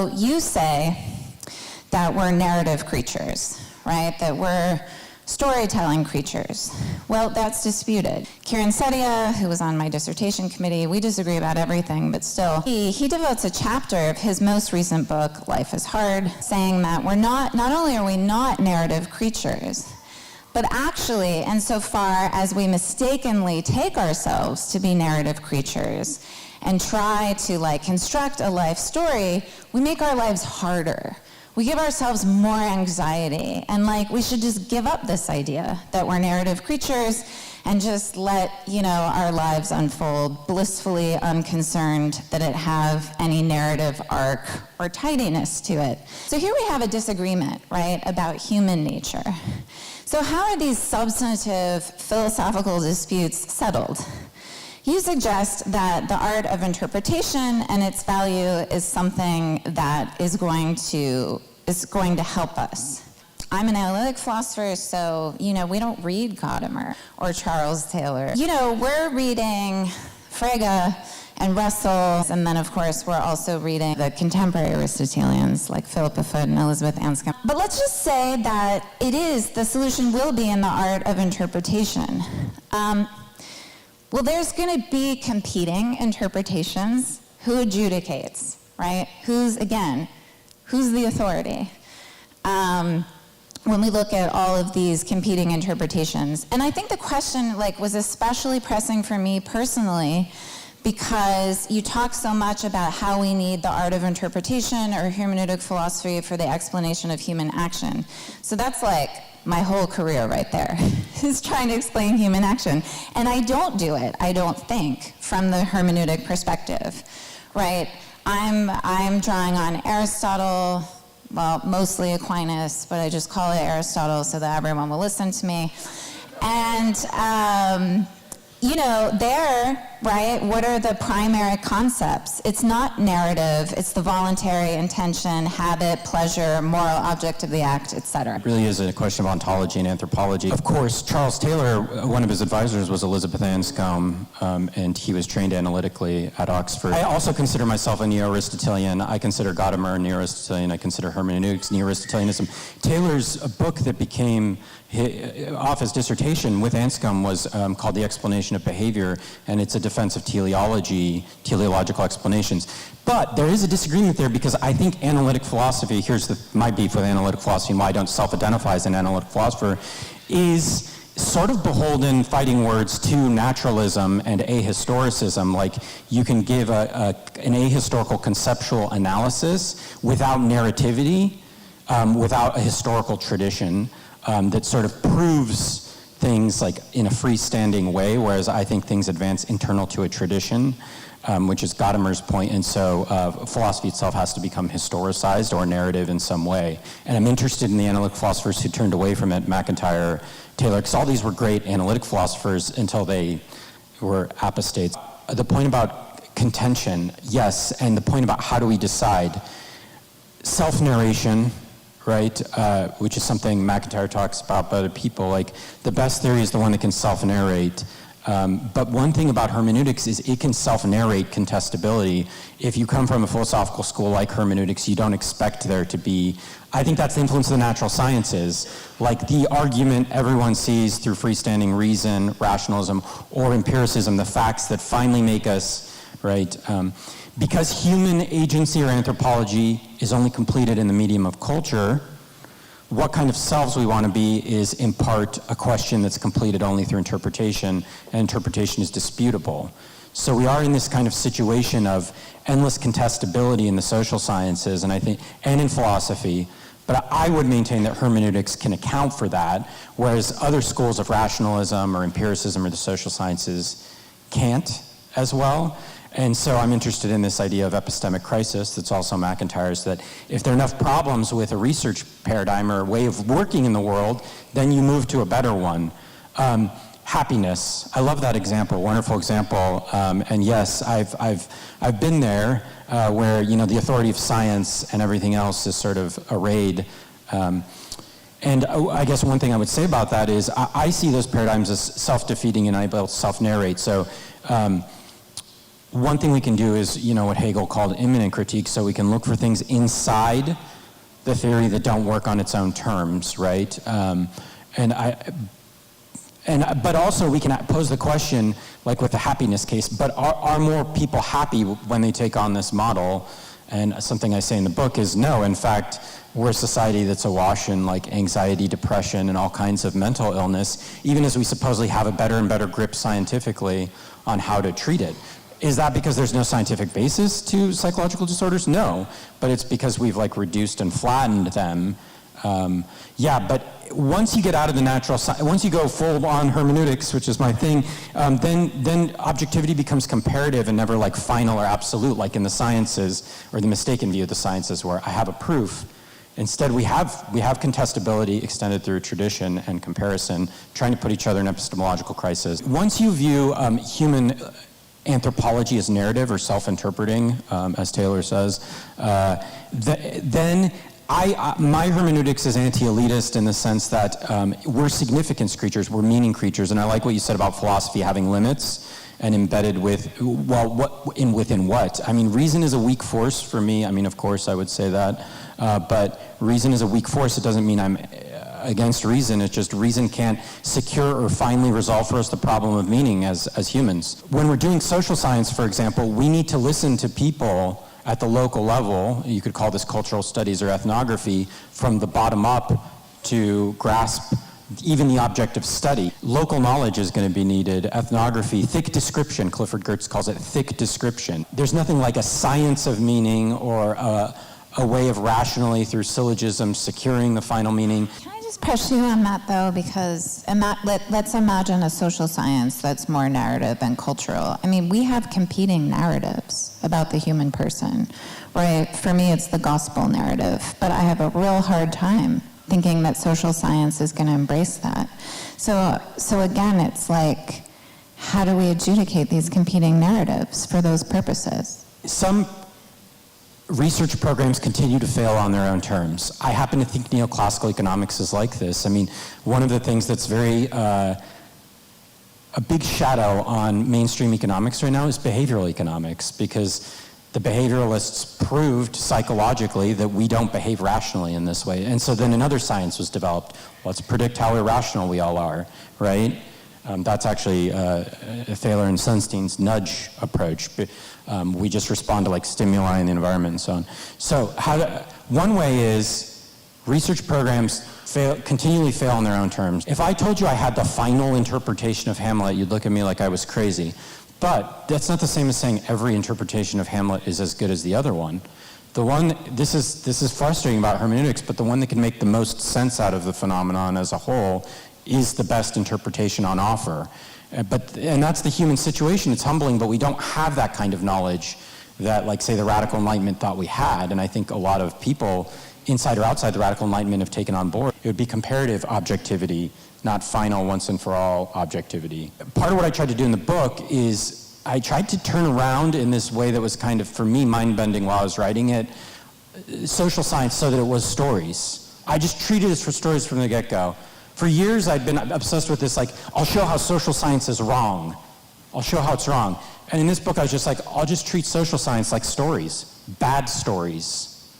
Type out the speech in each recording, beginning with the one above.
So you say that we're narrative creatures, right? That we're storytelling creatures. Well, that's disputed. Kieran Sedia, who was on my dissertation committee, we disagree about everything, but still, he devotes a chapter of his most recent book, Life is Hard, saying that we're not only are we not narrative creatures, but actually, insofar as we mistakenly take ourselves to be narrative creatures and try to construct a life story, we make our lives harder. We give ourselves more anxiety, and we should just give up this idea that we're narrative creatures and just let, our lives unfold blissfully unconcerned that it have any narrative arc or tidiness to it. So here we have a disagreement, right, about human nature. So how are these substantive philosophical disputes settled? You suggest that the art of interpretation and its value is something that is going to help us. I'm an analytic philosopher, so, we don't read Gadamer or Charles Taylor. We're reading Frege and Russell, and then, of course, we're also reading the contemporary Aristotelians like Philippa Foot and Elizabeth Anscombe. But let's just say that the solution will be in the art of interpretation. Well, there's going to be competing interpretations. Who adjudicates, right? Who's the authority? When we look at all of these competing interpretations. And I think the question was especially pressing for me personally because you talk so much about how we need the art of interpretation or hermeneutic philosophy for the explanation of human action. So that's my whole career right there is trying to explain human action. And I don't do it, I don't think, from the hermeneutic perspective, right? I'm drawing on Aristotle, well, mostly Aquinas, but I just call it Aristotle so that everyone will listen to me. And, there, right, what are the primary concepts? It's not narrative, it's the voluntary intention, habit, pleasure, moral object of the act, etc. It really is a question of ontology and anthropology. Of course, Charles Taylor, one of his advisors was Elizabeth Anscombe, and he was trained analytically at Oxford. I also consider myself a neo-Aristotelian. I consider Gadamer neo-Aristotelian. I consider hermeneutics neo-Aristotelianism. Taylor's book that became off his dissertation with Anscombe was called The Explanation of Behavior, and it's a defense of teleological explanations. But there is a disagreement there because I think analytic philosophy, here's my beef with analytic philosophy and why I don't self-identify as an analytic philosopher, is sort of beholden, fighting words, to naturalism and ahistoricism. You can give an ahistorical conceptual analysis without narrativity, without a historical tradition, that sort of proves things in a freestanding way, whereas I think things advance internal to a tradition, which is Gadamer's point, and so philosophy itself has to become historicized or narrative in some way. And I'm interested in the analytic philosophers who turned away from it, McIntyre, Taylor, because all these were great analytic philosophers until they were apostates. The point about contention, yes, and the point about how do we decide. Self-narration, right, which is something McIntyre talks about, but other people, the best theory is the one that can self-narrate. But one thing about hermeneutics is it can self-narrate contestability. If you come from a philosophical school like hermeneutics, you don't expect there to be, I think that's the influence of the natural sciences, the argument everyone sees through freestanding reason, rationalism, or empiricism, the facts that finally make us, right, because human agency or anthropology is only completed in the medium of culture, what kind of selves we want to be is in part a question that's completed only through interpretation, and interpretation is disputable. So we are in this kind of situation of endless contestability in the social sciences, and I think, and in philosophy, but I would maintain that hermeneutics can account for that, whereas other schools of rationalism or empiricism or the social sciences can't as well. And so I'm interested in this idea of epistemic crisis that's also McIntyre's, that if there are enough problems with a research paradigm or a way of working in the world, then you move to a better one. Happiness, I love that example, wonderful example. And yes, I've been there where, the authority of science and everything else is sort of arrayed. And I guess one thing I would say about that is I see those paradigms as self-defeating and unable to self-narrate. So one thing we can do is, what Hegel called immanent critique, so we can look for things inside the theory that don't work on its own terms, right? But also we can pose the question, like with the happiness case, but are more people happy when they take on this model? And something I say in the book is no. In fact, we're a society that's awash in like anxiety, depression, and all kinds of mental illness, even as we supposedly have a better and better grip scientifically on how to treat it. Is that because there's no scientific basis to psychological disorders? No, but it's because we've like reduced and flattened them. But once you get out of the natural science, once you go full on hermeneutics, which is my thing, then objectivity becomes comparative and never like final or absolute, like in the sciences, or the mistaken view of the sciences where I have a proof. Instead, we have contestability extended through tradition and comparison, trying to put each other in epistemological crisis. Once you view human anthropology as narrative or self-interpreting, as Taylor says, then my hermeneutics is anti-elitist in the sense that we're significance creatures, we're meaning creatures, and I like what you said about philosophy having limits and embedded within what? I mean, reason is a weak force for me. I mean, of course, I would say that, but reason is a weak force. It doesn't mean I'm against reason. It's just reason can't secure or finally resolve for us the problem of meaning as humans. When we're doing social science, for example, we need to listen to people at the local level. You could call this cultural studies or ethnography, from the bottom up to grasp even the object of study. Local knowledge is going to be needed. Ethnography, thick description, Clifford Geertz calls it thick description. There's nothing like a science of meaning or a way of rationally, through syllogism, securing the final meaning. Can I just press you on that, though? Because let's imagine a social science that's more narrative and cultural. I mean, we have competing narratives about the human person, right? For me, it's the gospel narrative, but I have a real hard time thinking that social science is going to embrace that. So again, it's like, how do we adjudicate these competing narratives for those purposes? Some research programs continue to fail on their own terms. I happen to think neoclassical economics is like this. I mean, one of the things that's very a big shadow on mainstream economics right now is behavioral economics, because the behavioralists proved psychologically that we don't behave rationally in this way. And so then another science was developed. Let's predict how irrational we all are, right? That's actually Thaler and Sunstein's nudge approach. We just respond to like stimuli in the environment and so on. So one way is research programs continually fail on their own terms. If I told you I had the final interpretation of Hamlet, you'd look at me like I was crazy. But that's not the same as saying every interpretation of Hamlet is as good as the other one. This is frustrating about hermeneutics, but the one that can make the most sense out of the phenomenon as a whole is the best interpretation on offer. And that's the human situation. It's humbling, but we don't have that kind of knowledge that, like, say, the Radical Enlightenment thought we had. And I think a lot of people, inside or outside the Radical Enlightenment, have taken on board. It would be comparative objectivity, not final once and for all objectivity. Part of what I tried to do in the book is I tried to turn around in this way that was kind of, for me, mind-bending while I was writing it, social science so that it was stories. I just treated it for stories from the get-go. For years, I'd been obsessed with this, like, I'll show how social science is wrong. I'll show how it's wrong. And in this book, I was just like, I'll just treat social science like stories, bad stories.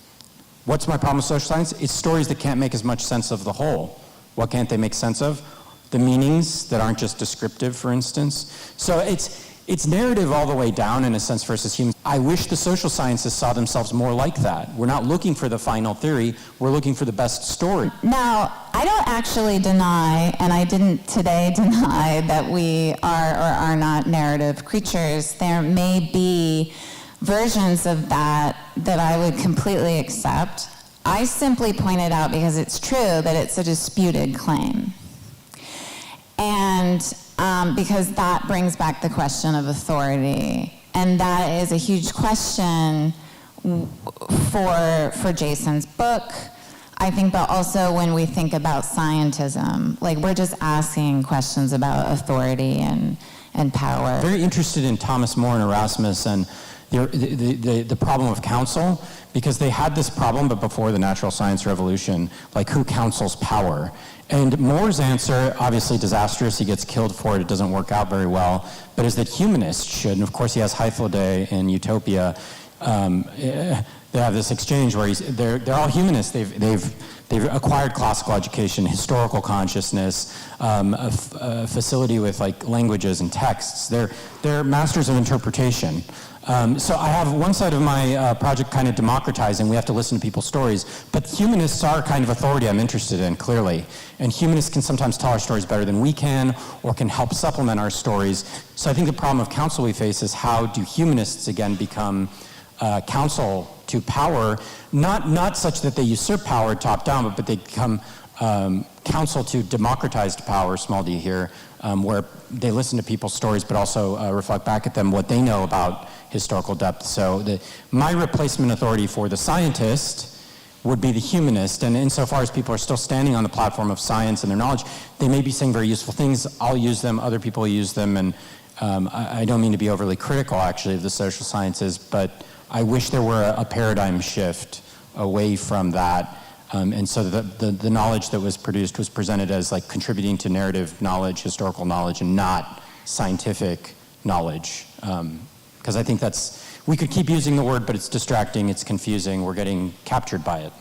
What's my problem with social science? It's stories that can't make as much sense of the whole. What can't they make sense of? The meanings that aren't just descriptive, for instance. So it's narrative all the way down, in a sense, versus humans. I wish the social sciences saw themselves more like that. We're not looking for the final theory, we're looking for the best story. Now, I don't actually deny, and I didn't today deny, that we are or are not narrative creatures. There may be versions of that I would completely accept. I simply pointed out, because it's true, that it's a disputed claim. And because that brings back the question of authority. And that is a huge question for Jason's book, I think, but also when we think about scientism. Like, we're just asking questions about authority and power. Very interested in Thomas More and Erasmus and the problem of counsel, because they had this problem, but before the natural science revolution, like who counsels power? And More's answer, obviously disastrous, he gets killed for it, it doesn't work out very well, but is that humanists should, and of course he has Hyphae in Utopia. They have this exchange where they're all humanists. They've acquired classical education, historical consciousness, a facility with like languages and texts. They're masters of interpretation. So I have one side of my project kind of democratizing. We have to listen to people's stories, but humanists are kind of authority I'm interested in, clearly. And humanists can sometimes tell our stories better than we can, or can help supplement our stories. So I think the problem of counsel we face is how do humanists again become counsel to power, not such that they usurp power top down, but they become counsel to democratized power, small d here, where they listen to people's stories but also reflect back at them what they know about historical depth. So my replacement authority for the scientist would be the humanist, and insofar as people are still standing on the platform of science and their knowledge, they may be saying very useful things. I'll use them, other people use them, and I don't mean to be overly critical actually of the social sciences, but I wish there were a paradigm shift away from that. And so the knowledge that was produced was presented as like contributing to narrative knowledge, historical knowledge, and not scientific knowledge. Because I think we could keep using the word, but it's distracting, it's confusing, we're getting captured by it.